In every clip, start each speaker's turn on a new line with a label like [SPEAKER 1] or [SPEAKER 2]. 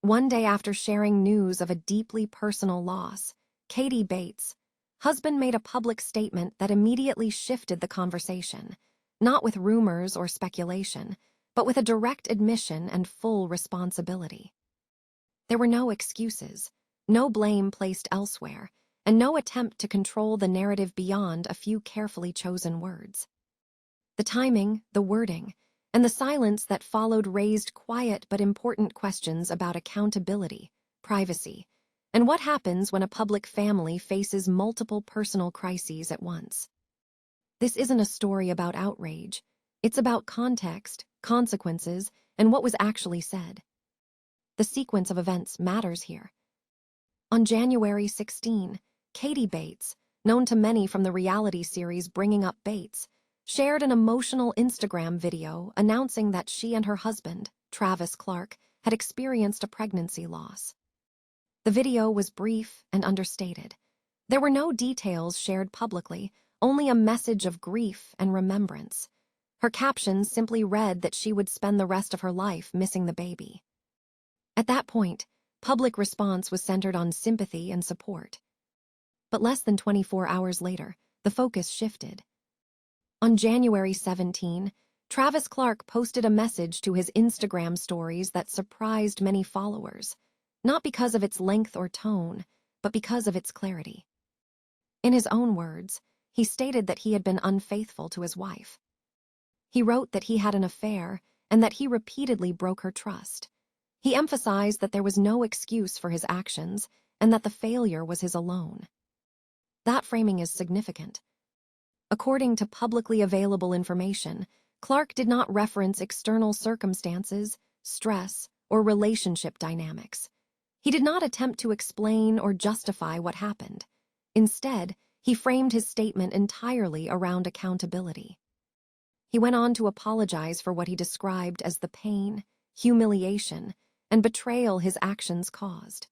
[SPEAKER 1] One day after sharing news of a deeply personal loss, Katie Bates' husband made a public statement that immediately shifted the conversation, not with rumors or speculation, but with a direct admission and full responsibility. There were no excuses, no blame placed elsewhere, and no attempt to control the narrative beyond a few carefully chosen words. The timing, the wording, and the silence that followed raised quiet but important questions about accountability, privacy, and what happens when a public family faces multiple personal crises at once. This isn't a story about outrage. It's about context, consequences, and what was actually said. The sequence of events matters here. On January 16, Katie Bates, known to many from the reality series Bringing Up Bates, shared an emotional Instagram video announcing that she and her husband, Travis Clark, had experienced a pregnancy loss. The video was brief and understated. There were no details shared publicly, only a message of grief and remembrance. Her caption simply read that she would spend the rest of her life missing the baby. At that point, public response was centered on sympathy and support. But less than 24 hours later, the focus shifted. On January 17, Travis Clark posted a message to his Instagram stories that surprised many followers, not because of its length or tone, but because of its clarity. In his own words, he stated that he had been unfaithful to his wife. He wrote that he had an affair and that he repeatedly broke her trust. He emphasized that there was no excuse for his actions and that the failure was his alone. That framing is significant. According to publicly available information, Clark did not reference external circumstances, stress, or relationship dynamics. He did not attempt to explain or justify what happened. Instead, he framed his statement entirely around accountability. He went on to apologize for what he described as the pain, humiliation, and betrayal his actions caused.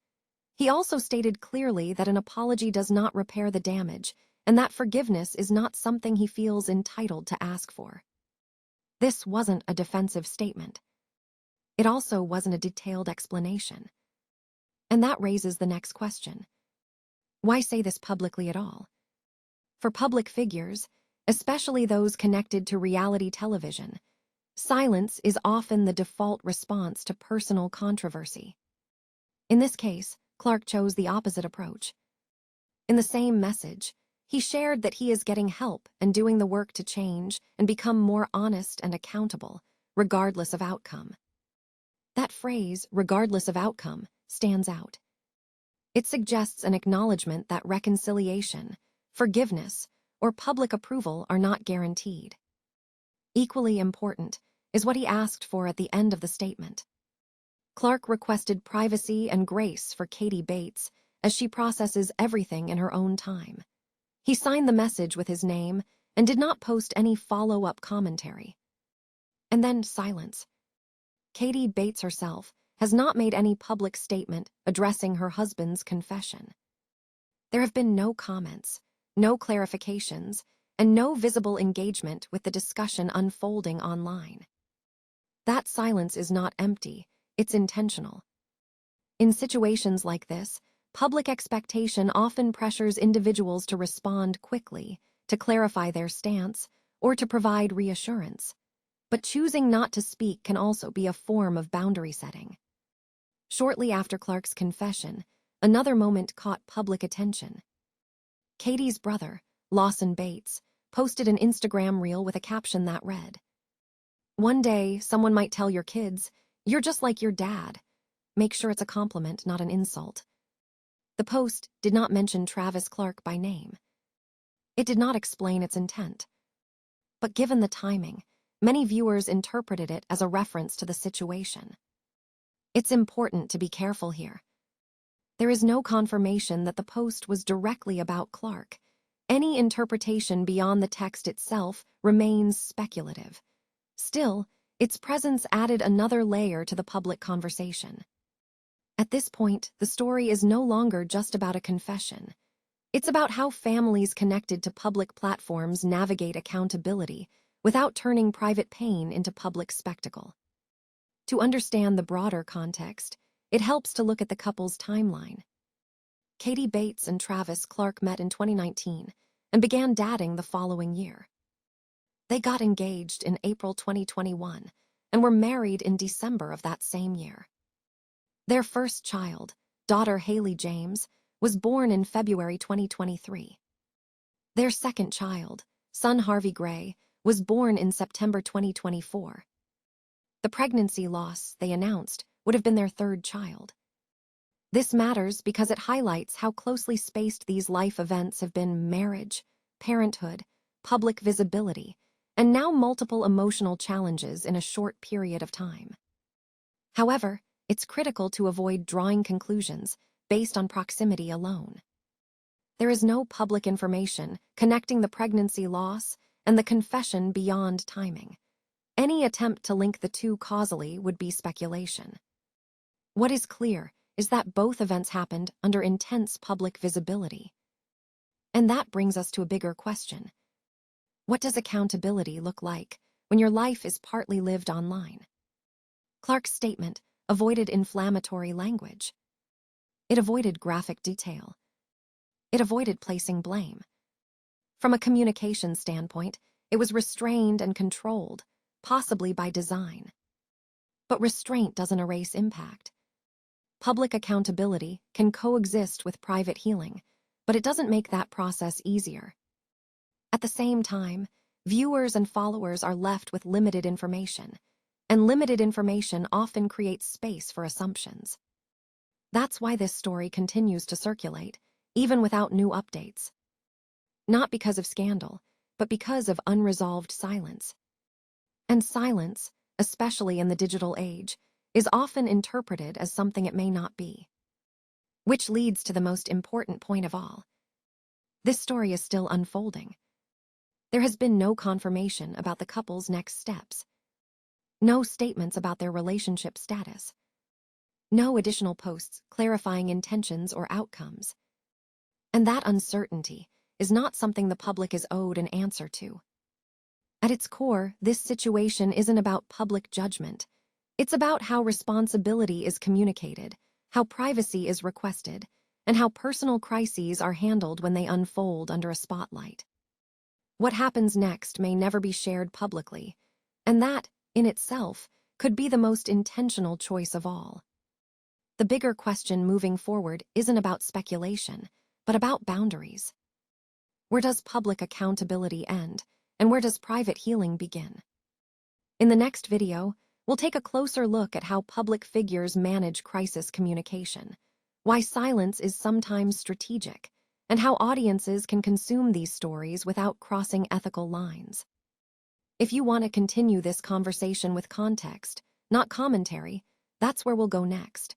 [SPEAKER 1] He also stated clearly that an apology does not repair the damage, and that forgiveness is not something he feels entitled to ask for. This wasn't a defensive statement. It also wasn't a detailed explanation. And that raises the next question. Why say this publicly at all? For public figures, especially those connected to reality television, silence is often the default response to personal controversy. In this case, Clark chose the opposite approach. In the same message, he shared that he is getting help and doing the work to change and become more honest and accountable, regardless of outcome. That phrase, regardless of outcome, stands out. It suggests an acknowledgement that reconciliation, forgiveness, or public approval are not guaranteed. Equally important is what he asked for at the end of the statement. Clark requested privacy and grace for Katie Bates as she processes everything in her own time. He signed the message with his name and did not post any follow-up commentary. And then silence. Katie Bates herself has not made any public statement addressing her husband's confession. There have been no comments, no clarifications, and no visible engagement with the discussion unfolding online. That silence is not empty, it's intentional. In situations like this, public expectation often pressures individuals to respond quickly, to clarify their stance, or to provide reassurance. But choosing not to speak can also be a form of boundary setting. Shortly after Clark's confession, another moment caught public attention. Katie's brother, Lawson Bates, posted an Instagram reel with a caption that read, "One day, someone might tell your kids, 'You're just like your dad.' Make sure it's a compliment, not an insult." The post did not mention Travis Clark by name. It did not explain its intent. But given the timing, many viewers interpreted it as a reference to the situation. It's important to be careful here. There is no confirmation that the post was directly about Clark. Any interpretation beyond the text itself remains speculative. Still, its presence added another layer to the public conversation. At this point, the story is no longer just about a confession. It's about how families connected to public platforms navigate accountability without turning private pain into public spectacle. To understand the broader context, it helps to look at the couple's timeline. Katie Bates and Travis Clark met in 2019 and began dating the following year. They got engaged in April 2021 and were married in December of that same year. Their first child, daughter Haley James, was born in February 2023. Their second child, son Harvey Gray, was born in September 2024. The pregnancy loss they announced would have been their third child. This matters because it highlights how closely spaced these life events have been: marriage, parenthood, public visibility, and now multiple emotional challenges in a short period of time. However, it's critical to avoid drawing conclusions based on proximity alone. There is no public information connecting the pregnancy loss and the confession beyond timing. Any attempt to link the two causally would be speculation. What is clear is that both events happened under intense public visibility. And that brings us to a bigger question. What does accountability look like when your life is partly lived online? Clark's statement avoided inflammatory language. It avoided graphic detail. It avoided placing blame. From a communication standpoint, it was restrained and controlled, possibly by design. But restraint doesn't erase impact. Public accountability can coexist with private healing, but it doesn't make that process easier. At the same time, viewers and followers are left with limited information, and limited information often creates space for assumptions. That's why this story continues to circulate, even without new updates. Not because of scandal, but because of unresolved silence. And silence, especially in the digital age, is often interpreted as something it may not be. Which leads to the most important point of all. This story is still unfolding. There has been no confirmation about the couple's next steps. No statements about their relationship status. No additional posts clarifying intentions or outcomes. And that uncertainty is not something the public is owed an answer to. At its core, this situation isn't about public judgment. It's about how responsibility is communicated, how privacy is requested, and how personal crises are handled when they unfold under a spotlight. What happens next may never be shared publicly, and that, in itself, could be the most intentional choice of all. The bigger question moving forward isn't about speculation, but about boundaries. Where does public accountability end, and where does private healing begin? In the next video, we'll take a closer look at how public figures manage crisis communication, why silence is sometimes strategic, and how audiences can consume these stories without crossing ethical lines. If you want to continue this conversation with context, not commentary, that's where we'll go next.